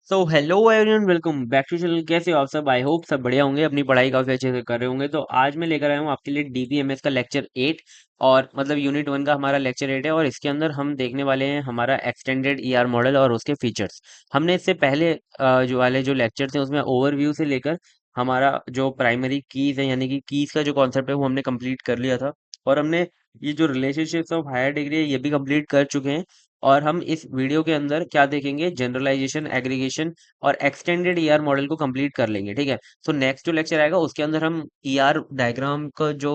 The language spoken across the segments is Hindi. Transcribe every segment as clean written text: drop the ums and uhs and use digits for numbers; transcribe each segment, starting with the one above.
So hello everyone, welcome back to channel. कैसे हो आप सब? आई होप सब बढ़िया होंगे, अपनी पढ़ाई काफी अच्छे से कर रहे होंगे। तो आज मैं लेकर आया हूँ आपके लिए डीबीएमएस का लेक्चर 8 और मतलब यूनिट 1 का हमारा लेक्चर 8 है। और इसके अंदर हम देखने वाले हैं हमारा एक्सटेंडेड ईआर मॉडल और उसके फीचर्स। हमने इससे पहले जो लेक्चर थे उसमें ओवरव्यू से लेकर हमारा जो प्राइमरी कीज है यानी कि कीज का जो कॉन्सेप्ट है वो हमने कंप्लीट कर लिया था। और हमने ये जो रिलेशनशिप्स ऑफ हायर डिग्री है ये भी कंप्लीट कर चुके हैं। और हम इस वीडियो के अंदर क्या देखेंगे, जनरलाइजेशन, एग्रीगेशन और एक्सटेंडेड ईआर मॉडल को कंप्लीट कर लेंगे। ठीक है। सो नेक्स्ट जो लेक्चर आएगा उसके अंदर हम ईआर डायग्राम का जो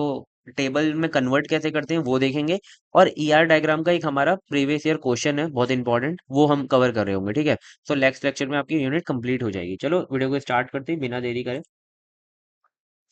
टेबल में कन्वर्ट कैसे करते हैं वो देखेंगे। और ईआर डायग्राम का एक हमारा प्रीवियस ईयर क्वेश्चन है बहुत इंपॉर्टेंट, वो हम कवर कर रहे होंगे। ठीक है। सो नेक्स्ट लेक्चर में आपकी यूनिट कंप्लीट हो जाएगी। चलो वीडियो को स्टार्ट करते हैं बिना देरी करे।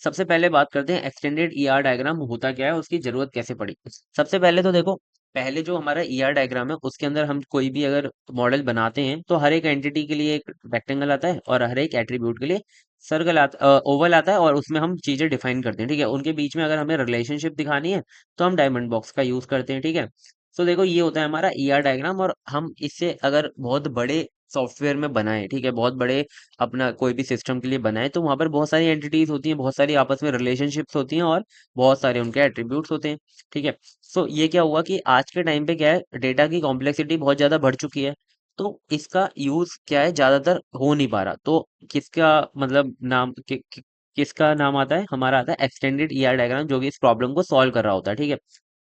सबसे पहले बात करते हैं एक्सटेंडेड ईआर डायग्राम होता क्या है, उसकी जरूरत कैसे पड़ी। सबसे पहले तो देखो, पहले जो हमारा ईआर डायग्राम है उसके अंदर हम कोई भी अगर मॉडल बनाते हैं तो हर एक एंटिटी के लिए एक रेक्टेंगल आता है और हर एक एट्रीब्यूट के लिए सर्कल आता, ओवल आता है। और उसमें हम चीजें डिफाइन करते हैं। ठीक है। उनके बीच में अगर हमें रिलेशनशिप दिखानी है तो हम डायमंड बॉक्स का यूज करते हैं। ठीक है। तो देखो ये होता है हमारा ईआर डायग्राम। और हम इससे अगर बहुत बड़े सॉफ्टवेयर में बनाए, ठीक है, बहुत बड़े अपना कोई भी सिस्टम के लिए बनाए तो वहां पर बहुत सारी एंटिटीज होती हैं, बहुत सारी आपस में रिलेशनशिप्स होती हैं और बहुत सारे उनके एट्रीब्यूट्स होते हैं। ठीक है। सो ये क्या हुआ कि आज के टाइम पे क्या है, डेटा की कॉम्प्लेक्सिटी बहुत ज्यादा बढ़ चुकी है। तो इसका यूज क्या है, ज्यादातर हो नहीं पा रहा। तो किसका मतलब किसका नाम आता है, हमारा आता है एक्सटेंडेड ईआर डायग्राम, जो कि इस प्रॉब्लम को सॉल्व कर रहा होता है। ठीक है।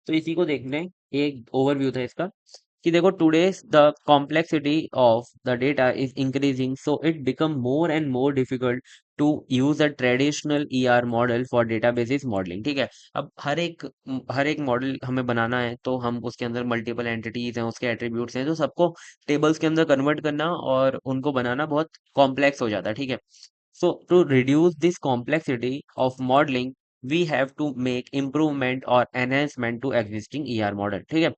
तो इसी को देखने एक ओवरव्यू था इसका कि देखो, today's the complexity of the data is increasing, so it become more and more difficult to use a traditional ER model for databases modelling. ठीक है। अब हर एक मॉडल हमें बनाना है तो हम उसके अंदर मल्टीपल एंटिटीज हैं, उसके एट्रीब्यूट्स हैं, तो सबको टेबल्स के अंदर कन्वर्ट करना और उनको बनाना बहुत कॉम्प्लेक्स हो जाता है। ठीक है। So to reduce this complexity of modeling, we have to make improvement or enhancement to existing ER model. ठीक है।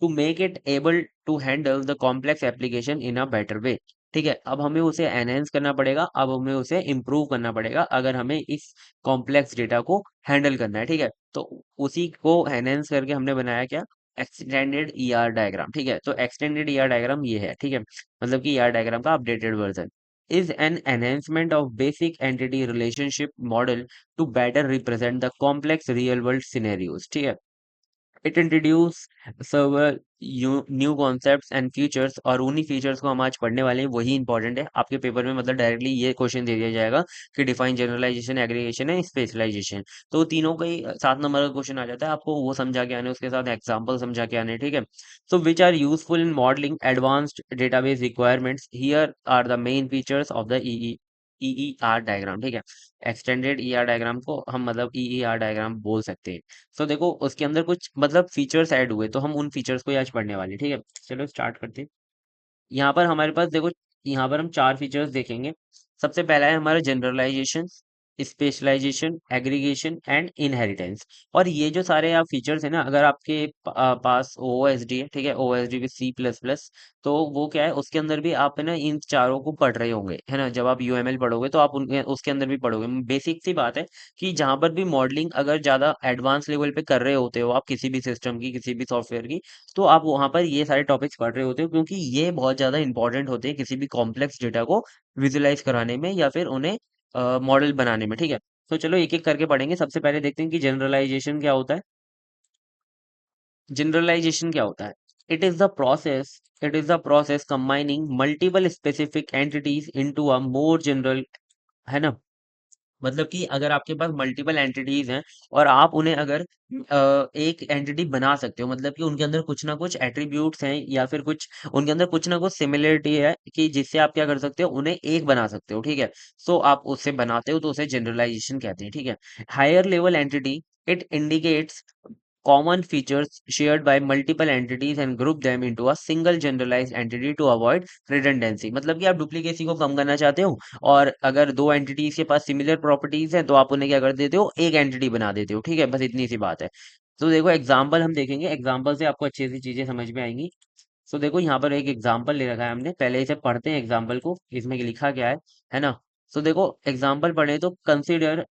To make it able to handle the complex application in a better way. ठीक है। अब हमें उसे एनहेंस करना पड़ेगा, अब हमें उसे इम्प्रूव करना पड़ेगा अगर हमें इस कॉम्प्लेक्स डेटा को हैंडल करना है। ठीक है। तो उसी को एनहेंस करके हमने बनाया क्या, एक्सटेंडेड ईआर डायग्राम। ठीक है। तो एक्सटेंडेड ईआर डायग्राम ये है। ठीक है। मतलब कि ईआर डायग्राम का updated version is an enhancement of basic entity relationship model to better represent the complex real world scenarios. ठीक है। It introduce server new concepts and features, और उन्हीं फीचर्स को हम आज पढ़ने वाले हैं, वही इंपॉर्टेंट है आपके पेपर में। मतलब डायरेक्टली ये क्वेश्चन दे दिया जाएगा कि डिफाइन जनरलाइजेशन, एग्रीगेशन है, स्पेशलाइजेशन। तो तीनों का ही 7 नंबर का क्वेश्चन आ जाता है, आपको वो समझा के आने, उसके साथ एग्जाम्पल समझा के आने। ठीक है। So which are useful in modelling advanced database requirements, here are the main features of the EER diagram. ठीक है। एक्सटेंडेड ईआर डायग्राम को हम मतलब ईईआर डायग्राम बोल सकते हैं। तो देखो उसके अंदर कुछ मतलब फीचर्स ऐड हुए तो हम उन फीचर्स को ही आज पढ़ने वाले हैं। ठीक है। चलो स्टार्ट करते हैं। यहाँ पर हमारे पास देखो, यहाँ पर हम 4 फीचर्स देखेंगे। सबसे पहला है हमारा generalisation, specialisation, aggregation and inheritance. और ये जो सारे आप फीचर्स है ना, अगर आपके पास ओएसडी है, ठीक है, OSD with C plus plus, तो वो क्या है, उसके अंदर भी आप है ना इन चारों को पढ़ रहे होंगे, है ना। जब आप यूएमएल पढ़ोगे तो आप उनके उसके अंदर भी पढ़ोगे। बेसिक सी बात है कि जहां पर भी मॉडलिंग अगर ज्यादा एडवांस लेवल पे कर रहे होते हो आप किसी भी सिस्टम की, किसी भी सॉफ्टवेयर की, तो आप वहां पर ये सारे टॉपिक्स पढ़ रहे होते हो, क्योंकि ये बहुत ज्यादा इंपॉर्टेंट होते हैं किसी भी कॉम्प्लेक्स डेटा को विजुलाइज कराने में या फिर उन्हें मॉडल बनाने में। ठीक है। तो चलो एक एक करके पढ़ेंगे। सबसे पहले देखते हैं कि जनरलाइजेशन क्या होता है। जनरलाइजेशन क्या होता है? It is the process it is the process combining multiple specific entities into a more general, है ना। मतलब कि अगर आपके पास मल्टीपल एंटिटीज हैं और आप उन्हें अगर एक एंटिटी बना सकते हो, मतलब कि उनके अंदर कुछ ना कुछ एट्रीब्यूट्स हैं या फिर कुछ उनके अंदर कुछ ना कुछ सिमिलरिटी है कि जिससे आप क्या कर सकते हो, उन्हें एक बना सकते हो। ठीक है। सो आप उससे बनाते हो तो उसे जनरलाइजेशन कहते हैं। ठीक है। Higher level entity, it indicates common features shared by multiple entities and group them into a single generalized entity to avoid redundancy। मतलब कि आप डुप्लीकेसी को कम करना चाहते हो और अगर दो एंटिटीज के पास सिमिलर प्रॉपर्टीज हैं तो आप उन्हें क्या कर देते हो, एक एंटिटी बना देते हो। ठीक है। बस इतनी सी बात है। तो देखो एग्जाम्पल हम देखेंगे, एग्जाम्पल से आपको अच्छी सी चीजें समझ में आएंगी। तो देखो यहाँ पर एक एग्जाम्पल ले रखा है हमने, पहले इसे पढ़ते हैं एग्जाम्पल को, इसमें लिखा क्या है ना। तो देखो एग्जाम्पल पढ़े तो consider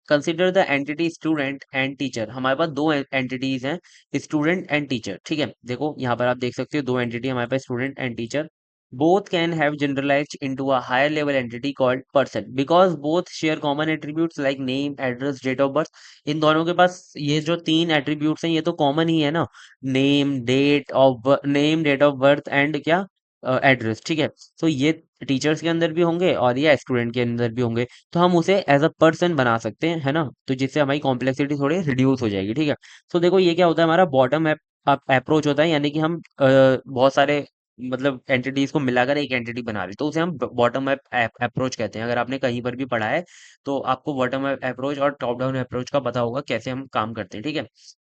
consider the entity student and teacher. हमारे पास दो एंटिटीज हैं, स्टूडेंट एंड टीचर। ठीक है। देखो यहाँ पर आप देख सकते हो दो एंटिटी हमारे पास, student and teacher. both can have generalized into a higher level entity called person because both share common attributes like name, address, date of birth. इन दोनों के पास ये जो तीन एट्रीब्यूट्स हैं ये तो कॉमन ही है ना, name, date of birth and क्या, एड्रेस, ठीक है। तो ये टीचर्स के अंदर भी होंगे और ये स्टूडेंट के अंदर भी होंगे, तो हम उसे एज अ पर्सन बना सकते हैं, है ना, तो जिससे हमारी कॉम्प्लेक्सिटी थोड़ी रिड्यूस हो जाएगी, ठीक है। तो देखो ये क्या होता है, हमारा बॉटम अप्रोच होता है, यानी कि हम बहुत सारे मतलब एंटिटीज को मिलाकर एक एंटिटी बना रहे, तो उसे हम बॉटम अप अप्रोच कहते हैं। अगर आपने कहीं पर भी पढ़ा है तो आपको बॉटम अप अप्रोच और टॉप डाउन अप्रोच का पता होगा कैसे हम काम करते हैं, ठीक है।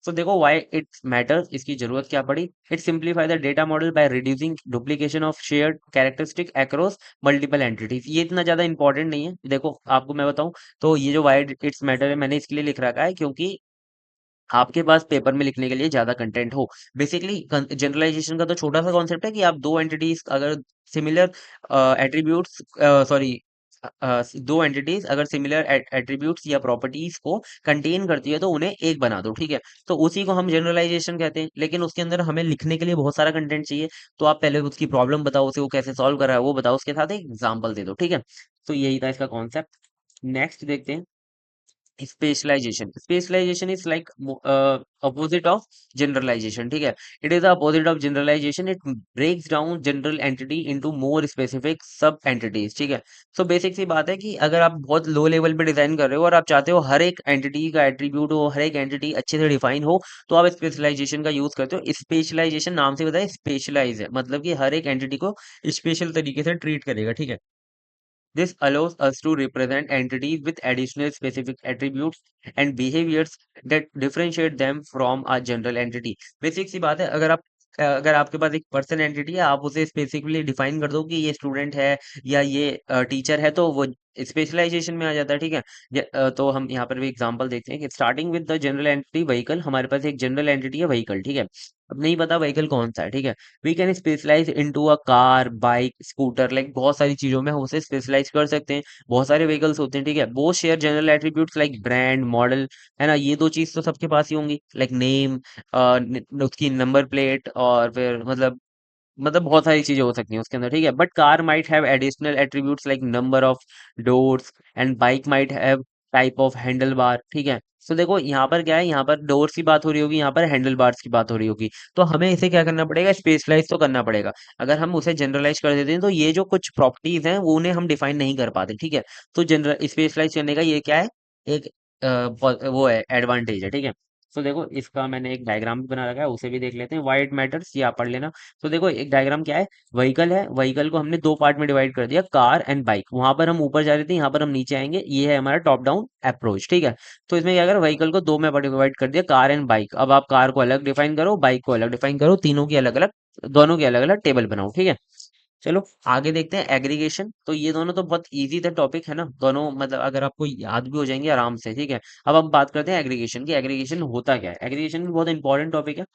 तो देखो व्हाई इट मैटर्स, इसकी जरूरत क्या पड़ी। It simplify the data model by reducing duplication of shared characteristic across multiple entities. ये इतना ज्यादा इंपॉर्टेंट नहीं है, देखो आपको मैं बताऊं, तो ये जो वाई इट्स मैटर है मैंने इसके लिए लिख रखा है क्योंकि आपके पास पेपर में लिखने के लिए ज्यादा कंटेंट हो। बेसिकली जनरलाइजेशन का तो छोटा सा कॉन्सेप्ट है कि आप दो एंटिटीज अगर सिमिलर एट्रीब्यूट्स, सॉरी, दो एंटिटीज अगर सिमिलर एट्रीब्यूट्स या प्रॉपर्टीज को कंटेन करती है तो उन्हें एक बना दो, ठीक है। तो उसी को हम जनरलाइजेशन कहते हैं, लेकिन उसके अंदर हमें लिखने के लिए बहुत सारा कंटेंट चाहिए। तो आप पहले उसकी प्रॉब्लम बताओ, उसे वो कैसे सॉल्व कर रहा है वो बताओ, उसके साथ एक एग्जाम्पल दे दो, ठीक है। तो यही था इसका कॉन्सेप्ट। नेक्स्ट देखते हैं specialisation is like opposite of generalisation, ठीक है। It is opposite of generalisation, it breaks down general entity into more specific sub entities, ठीक है। सो बेसिक सी बात है कि अगर आप बहुत लो लेवल पे डिजाइन कर रहे हो और आप चाहते हो हर एक एंटिटी का एट्रीब्यूट हो, हर एक एंटिटी अच्छे से डिफाइन हो, तो आप स्पेशलाइजेशन का यूज करते हो। स्पेशलाइजेशन नाम से बताए स्पेशलाइज है, मतलब कि हर एक एंटिटी को स्पेशल तरीके से ट्रीट करेगा, ठीक है। This allows us to represent entities with additional specific attributes and behaviors that differentiate them from a general entity. Basic सी बात है, अगर आपके पास एक पर्सन एंटिटी है, आप उसे स्पेसिफिकली डिफाइन कर दो कि ये स्टूडेंट है या ये टीचर है, तो वो स्पेशलाइजेशन में आ जाता है, ठीक है। तो हम यहाँ पर भी एग्जांपल देखते हैं कि starting with the general entity vehicle, हमारे पास एक जनरल एंटिटी है व्हीकल, ठीक है। अब नहीं पता व्हीकल कौन सा है, ठीक है। We can specialise into a car, bike, scooter, like बहुत सारी चीजों में हम उसे स्पेशलाइज कर सकते हैं। बहुत सारे व्हीकल्स होते हैं, ठीक है। वो share general attributes like brand, model, है ना, ये दो चीज तो सबके पास ही होंगी, लाइक नेम, उसकी नंबर प्लेट, और फिर मतलब बहुत सारी चीजें हो सकती हैं उसके अंदर, ठीक है। But car might have additional attributes like number of doors, and bike might have type of handle bar, ठीक है। तो देखो यहाँ पर क्या है, यहाँ पर डोर्स की बात हो रही होगी, यहाँ पर हैंडल बार्स की बात हो रही होगी। तो हमें इसे क्या करना पड़ेगा, स्पेशलाइज तो करना पड़ेगा। अगर हम उसे जनरलाइज कर देते हैं तो ये जो कुछ प्रॉपर्टीज हैं वो उन्हें हम डिफाइन नहीं कर पाते, ठीक है। तो जनरल स्पेशलाइज करने का ये क्या है, एक वो है एडवांटेज है, ठीक है। तो देखो इसका मैंने एक डायग्राम भी बना रखा है, उसे भी देख लेते हैं। व्हाई इट मैटर्स, ये आप पढ़ लेना। तो देखो एक डायग्राम क्या है, व्हीकल है, व्हीकल को हमने दो पार्ट में डिवाइड कर दिया, कार एंड बाइक। वहां पर हम ऊपर जा रहे थे, यहाँ पर हम नीचे आएंगे, ये है हमारा टॉप डाउन अप्रोच, ठीक है। तो इसमें क्या करें, व्हीकल को दो में डिवाइड कर दिया, कार एंड बाइक। अब आप कार को अलग डिफाइन करो, बाइक को अलग डिफाइन करो, तीनों की अलग अलग, दोनों की अलग अलग टेबल बनाओ, ठीक है। चलो आगे देखते हैं एग्रीगेशन। तो ये दोनों तो बहुत इजी था टॉपिक, है ना, दोनों मतलब अगर आपको याद भी हो जाएंगे आराम से, ठीक है। अब हम बात करते हैं एग्रीगेशन की, एग्रीगेशन होता क्या है। एग्रीगेशन भी बहुत इंपॉर्टेंट टॉपिक है।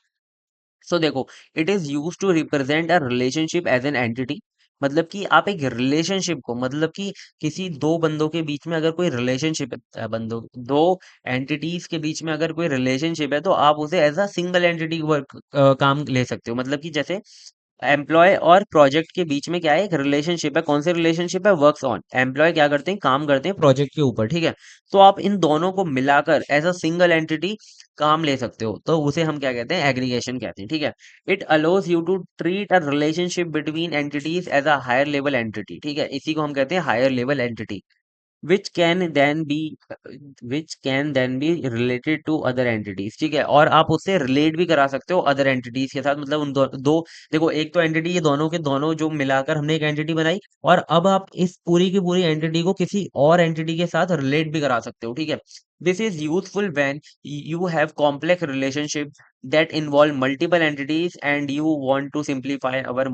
सो देखो, it is use to represent a relationship as an entity, मतलब कि आप एक रिलेशनशिप को, मतलब कि किसी दो बंदों के बीच में अगर कोई रिलेशनशिप है, बंदों दो एंटिटीज के बीच में अगर कोई रिलेशनशिप है, तो आप उसे as a single entity work काम ले सकते हो। मतलब कि जैसे एम्प्लॉय और प्रोजेक्ट के बीच में क्या है, एक रिलेशनशिप है। कौन से रिलेशनशिप है, वर्क्स ऑन, एम्प्लॉय क्या करते हैं, काम करते हैं प्रोजेक्ट के ऊपर, ठीक है। तो आप इन दोनों को मिलाकर एज अ सिंगल एंटिटी काम ले सकते हो, तो उसे हम क्या कहते हैं, एग्रीगेशन कहते हैं, ठीक है। It allows you to treat a relationship between entities as a higher level entity, ठीक है, इसी को हम कहते हैं higher level entity, which can then be which can then be related to other entities, ठीक है। और आप उससे रिलेट भी करा सकते हो अदर एंटिटीज के साथ, मतलब उन दो देखो, एक तो एंटिटी, ये दोनों के दोनों जो मिलाकर हमने एक एंटिटी बनाई, और अब आप इस पूरी की पूरी एंटिटी को किसी और एंटिटी के साथ रिलेट भी करा सकते हो, ठीक है। This is useful when you have complex relationships that involve multiple entities and you want to simplify our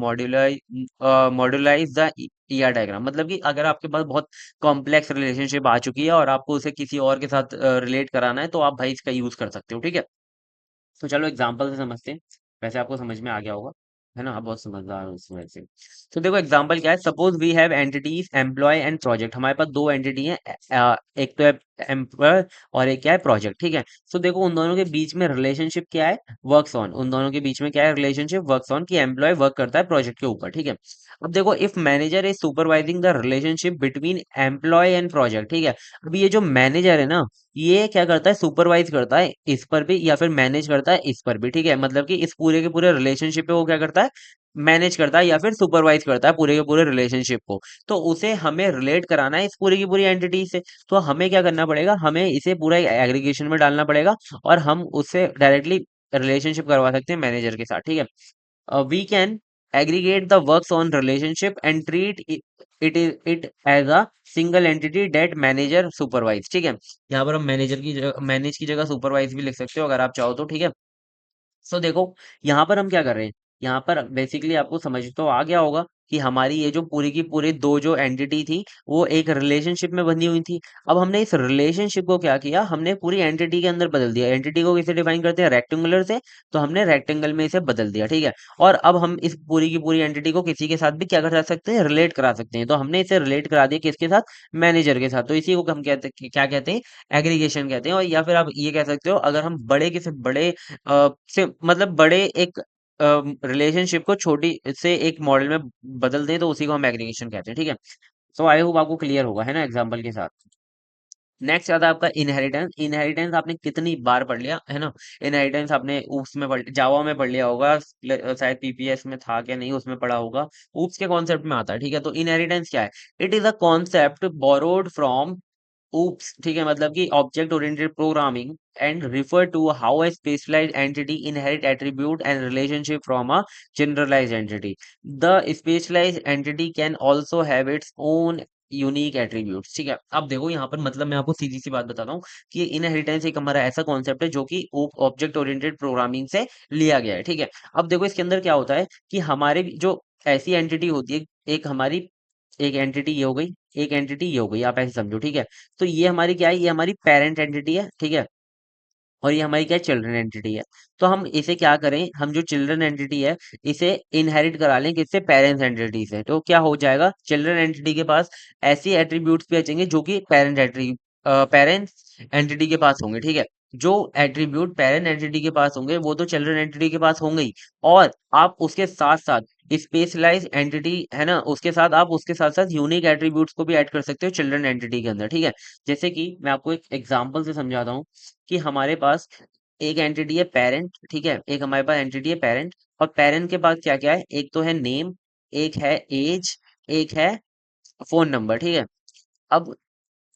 modularize the ER diagram, मतलब कि अगर आपके पास बहुत कॉम्प्लेक्स रिलेशनशिप आ चुकी है और आपको उसे किसी और के साथ रिलेट कराना है, तो आप भाई इसका यूज कर सकते हो, ठीक है। तो चलो एग्जांपल से समझते हैं। वैसे आपको समझ में आ गया होगा, है ना, आप बहुत समझदार हो इस वजह से। तो देखो एग्जांपल क्या है, suppose we have entities employee and project. हमारे पास दो एंटिटी हैं, एक तो है एम्प्लॉय और एक क्या है प्रोजेक्ट, ठीक है। सो देखो उन दोनों के बीच में रिलेशनशिप क्या है, वर्क्स ऑन, उन दोनों के बीच में क्या है रिलेशनशिप, वर्क्स ऑन, की एम्प्लॉय वर्क करता है प्रोजेक्ट के ऊपर, ठीक है। अब देखो if manager is supervising the relationship between employee and project, ठीक है। अब ये जो मैनेजर है ना, ये क्या करता है, सुपरवाइज करता है इस पर भी या फिर मैनेज करता है इस पर भी, ठीक है। मतलब कि इस पूरे के पूरे रिलेशनशिप पे वो क्या करता है, मैनेज करता है या फिर सुपरवाइज करता है पूरे के पूरे रिलेशनशिप को। तो उसे हमें रिलेट कराना है इस पूरी की पूरी एंटिटी से। तो हमें क्या करना पड़ेगा, हमें इसे पूरा एग्रीगेशन में डालना पड़ेगा और हम उससे डायरेक्टली रिलेशनशिप करवा सकते हैं मैनेजर के साथ, ठीक है। We can aggregate the works on relationship and treat it as a single entity that manager supervise, ठीक है। यहाँ पर हम मैनेजर की जगह, मैनेज की जगह सुपरवाइज भी लिख सकते हो अगर आप चाहो तो, ठीक है। सो देखो यहाँ पर हम क्या कर रहे हैं, यहाँ पर बेसिकली आपको समझ तो आ गया होगा कि हमारी ये जो पूरी की पूरी दो जो एंटिटी थी वो एक रिलेशनशिप में बनी हुई थी। अब हमने इस रिलेशनशिप को क्या किया, हमने पूरी एंटिटी के अंदर बदल दिया। एंटिटी को किसे डिफाइन करते हैं, रेक्टेंगुलर से, तो हमने रेक्टेंगल में इसे बदल दिया, ठीक है। और अब हम इस पूरी की पूरी एंटिटी को किसी के साथ भी क्या करा सकते हैं, रिलेट करा सकते हैं। तो हमने इसे रिलेट करा दिया किसके साथ, मैनेजर के साथ। तो इसी को हम कहते हैं, क्या कहते हैं, एग्रीगेशन कहते हैं। और या फिर आप ये कह सकते हो, अगर हम बड़े किसी बड़े से मतलब बड़े एक रिलेशनशिप को छोटी से एक मॉडल में बदल दें तो उसी को हम एग्रीगेशन कहते हैं, ठीक है। सो आई होप आपको क्लियर होगा, है ना, एग्जांपल के साथ। नेक्स्ट आता है आपका इनहेरिटेंस। इनहेरिटेंस आपने कितनी बार पढ़ लिया है ना, इनहेरिटेंस आपने ऊप्स में पढ़, जावा में पढ़ लिया होगा, शायद पीपीएस में था क्या नहीं, उसमें पढ़ा होगा। ऊप्स के कॉन्सेप्ट में आता है, ठीक है। तो इनहेरिटेंस क्या है, it is a concept borrowed from oops, ठीक है, मतलब कि object oriented programming and refer to how a specialised entity inherit attribute and relationship from a generalised entity. The specialised entity can also have its own unique attributes, ठीक है। अब देखो यहाँ पर मतलब मैं आपको सीधी सी बात बताता हूँ कि इनहेरिटेंस एक हमारा ऐसा कॉन्सेप्ट है जो कि ऑब्जेक्ट ओरिएंटेड प्रोग्रामिंग से लिया गया है, ठीक है। अब देखो इसके अंदर क्या होता है कि हमारे जो ऐसी एंटिटी होती है, एक हमारी एक एंटिटी ये हो गई, एक एंटिटी ये हो गई, आप ऐसे समझो, ठीक है। तो ये हमारी क्या है, ये हमारी पेरेंट एंटिटी है, ठीक है। और ये हमारी क्या है, चिल्ड्रन एंटिटी है। तो हम इसे क्या करें, हम जो चिल्ड्रन एंटिटी है इसे इनहेरिट करा लें किससे, पेरेंट्स एंटिटी से। तो क्या हो जाएगा, चिल्ड्रन एंटिटी के पास ऐसी एट्रीब्यूट्स भी बचेंगे जो कि पेरेंट्स एंटिटी के पास होंगे, ठीक है। जो एट्रीब्यूट पेरेंट एंटिटी के पास होंगे वो तो चिल्ड्रन एंटिटी के पास होंगे ही। और आप उसके साथ साथ स्पेशलाइज एंटिटी है ना, उसके साथ आप उसके साथ साथ यूनिक एट्रीब्यूट्स को भी ऐड कर सकते हो चिल्ड्रन एंटिटी के अंदर, ठीक है। जैसे कि मैं आपको एक एग्जांपल से समझाता हूँ कि हमारे पास एक एंटिटी है पेरेंट, ठीक है, एक हमारे पास एंटिटी है पेरेंट। और पेरेंट के पास क्या क्या है, एक तो है नेम, एक है एज, एक है फोन नंबर, ठीक है। अब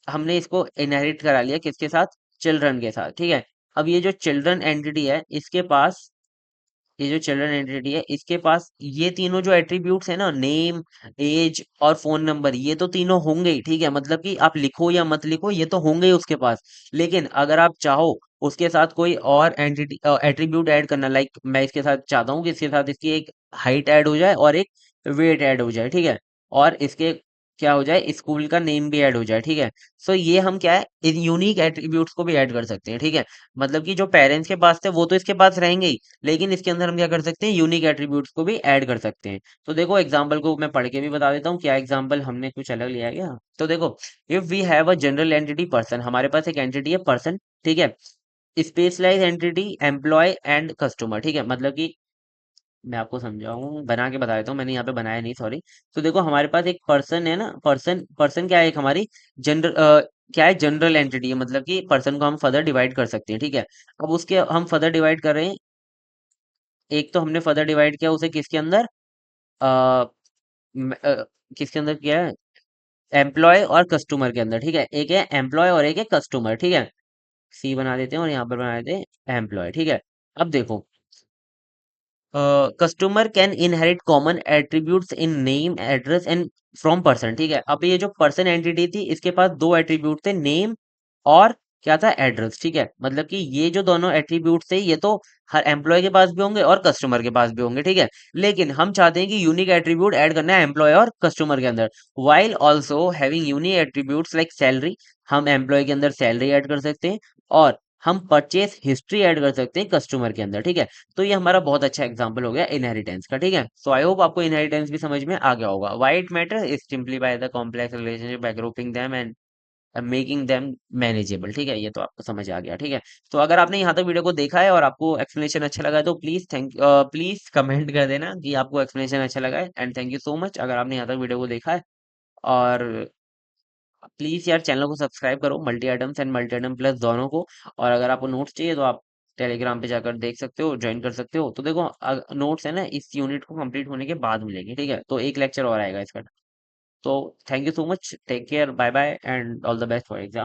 हमने इसको इनहेरिट करा लिया किसके साथ, चिल्ड्रन के साथ, ठीक है। अब ये जो चिल्ड्रन एंटिटी है इसके पास, ये जो चिल्ड्रन एंटिटी है इसके पास ये तीनों जो एट्रीब्यूट्स है ना, नेम, एज और फोन नंबर, ये तो तीनों होंगे ही, ठीक है। मतलब कि आप लिखो या मत लिखो ये तो होंगे ही उसके पास। लेकिन अगर आप चाहो उसके साथ कोई और एंटिटी एट्रीब्यूट ऐड करना, लाइक मैं इसके साथ चाहता हूँ कि इसके साथ इसकी एक हाइट ऐड हो जाए और एक वेट ऐड हो जाए, ठीक है। और इसके क्या हो जाए, स्कूल का नेम भी ऐड हो जाए, ठीक है। सो ये हम क्या है, इन यूनिक एट्रीब्यूट्स को भी ऐड कर सकते हैं, ठीक है। मतलब कि जो पेरेंट्स के पास थे वो तो इसके पास रहेंगे ही, लेकिन इसके अंदर हम क्या कर सकते हैं, यूनिक एट्रीब्यूट्स को भी ऐड कर सकते हैं। तो देखो एग्जांपल को मैं पढ़ के भी बता देता हूँ, क्या एग्जांपल हमने कुछ अलग लिया है क्या। तो देखो, if we have a general entity person, हमारे पास एक एंटिटी है पर्सन, ठीक है। Specialise entity employee and customer, ठीक है। मतलब कि मैं आपको समझाऊं, बना के बता देता हूँ, मैंने यहाँ पे बनाया नहीं, सॉरी। तो देखो हमारे पास एक पर्सन है ना, पर्सन पर्सन क्या है, एक हमारी जनरल क्या है, जनरल एंटिटी है। मतलब कि पर्सन को हम फर्दर डिवाइड कर सकते हैं, ठीक है। अब उसके हम फर्दर डिवाइड कर रहे हैं, एक तो हमने फर्दर डिवाइड किया उसे किसके अंदर, आ, किसके अंदर किया है, एम्प्लॉय और कस्टमर के अंदर, ठीक है। एक है एम्प्लॉय और एक है कस्टमर, ठीक है। सी बना देते हैं और यहाँ पर बना देते हैं एम्प्लॉय, ठीक है। अब देखो, customer can inherit common attributes in name, address and from person, ठीक है। अब ये जो पर्सन एंटिटी थी इसके पास दो एट्रीब्यूट थे, नेम और क्या था, एड्रेस, ठीक है। मतलब कि ये जो दोनों एट्रीब्यूट थे ये तो हर एम्प्लॉय के पास भी होंगे और कस्टमर के पास भी होंगे, ठीक है। लेकिन हम चाहते हैं कि यूनिक एट्रीब्यूट ऐड करना है एम्प्लॉय और कस्टमर के अंदर, while also having unique attributes like salary. हम एम्प्लॉय के अंदर सैलरी ऐड कर सकते हैं और हम परचेस हिस्ट्री ऐड कर सकते हैं कस्टमर के अंदर, ठीक है। तो ये हमारा बहुत अच्छा एग्जांपल हो गया इनहेरिटेंस का, ठीक है। सो आई होप आपको इनहेरिटेंस भी समझ में आ गया होगा। Why it matter is simply by the complex relationship bye grouping them and making them manageable. ठीक है, ये तो आपको समझ आ गया। ठीक है, तो अगर आपने यहाँ तक वीडियो को देखा है और आपको एक्सप्लेनेशन अच्छा लगा है तो प्लीज कमेंट कर देना कि आपको एक्सप्लेनेशन अच्छा लगा है। And thank you so much अगर आपने यहाँ तक वीडियो को देखा है। और प्लीज यार चैनल को सब्सक्राइब करो, multi items and multi item plus दोनों को। और अगर आपको नोट्स चाहिए तो आप टेलीग्राम पे जाकर देख सकते हो, ज्वाइन कर सकते हो। तो देखो नोट्स है ना, इस यूनिट को कंप्लीट होने के बाद मिलेंगे। ठीक है, तो एक लेक्चर और आएगा इसका। तो thank you so much, take care, bye bye and all the best for exam.